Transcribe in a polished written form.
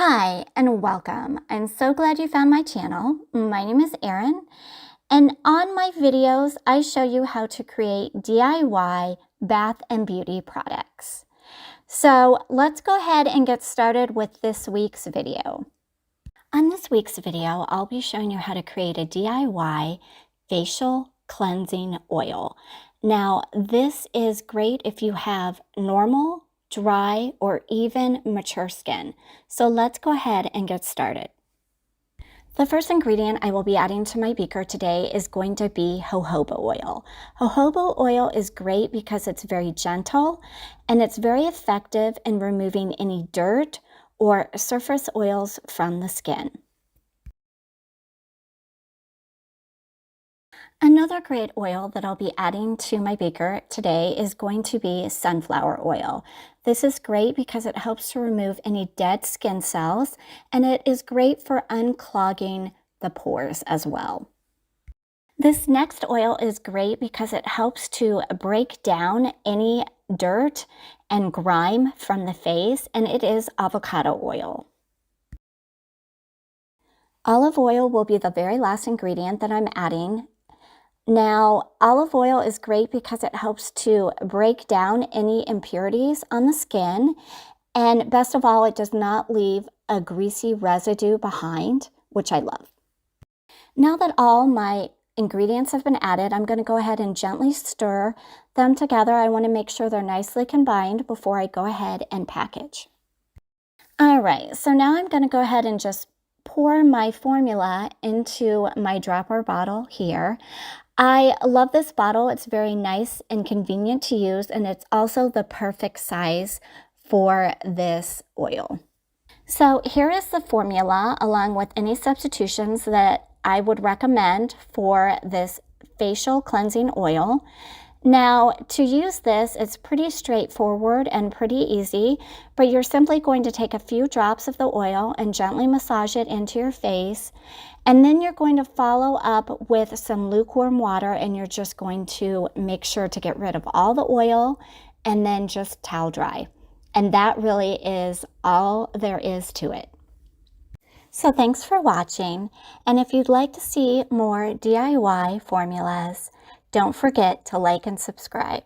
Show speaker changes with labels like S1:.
S1: Hi and welcome. I'm so glad you found my channel. My name is Erin, and on my videos I show you how to create DIY bath and beauty products. So let's go ahead and get started with this week's video. On this week's video, I'll be showing you how to create a DIY facial cleansing oil. Now, this is great if you have normal, dry, or even mature skin. So let's go ahead and get started. The first ingredient I will be adding to my beaker today is going to be jojoba oil. Jojoba oil is great because it's very gentle and it's very effective in removing any dirt or surface oils from the skin. Another great oil that I'll be adding to my beaker today is going to be sunflower oil. This is great because it helps to remove any dead skin cells, and it is great for unclogging the pores as well. This next oil is great because it helps to break down any dirt and grime from the face, and it is avocado oil. Olive oil will be the very last ingredient that I'm adding. Now, olive oil is great because it helps to break down any impurities on the skin, and best of all, it does not leave a greasy residue behind, which I love. Now that all my ingredients have been added, I'm going to go ahead and gently stir them together. I want to make sure they're nicely combined before I go ahead and package. All right, so now I'm going to go ahead and just pour my formula into my dropper bottle here. I love this bottle. It's very nice and convenient to use, and it's also the perfect size for this oil. So here is the formula along with any substitutions that I would recommend for this facial cleansing oil. Now, to use this, it's pretty straightforward and pretty easy, but you're simply going to take a few drops of the oil and gently massage it into your face. And then you're going to follow up with some lukewarm water, and you're just going to make sure to get rid of all the oil and then just towel dry. And that really is all there is to it. So thanks for watching, and if you'd like to see more DIY formulas, don't forget to like and subscribe.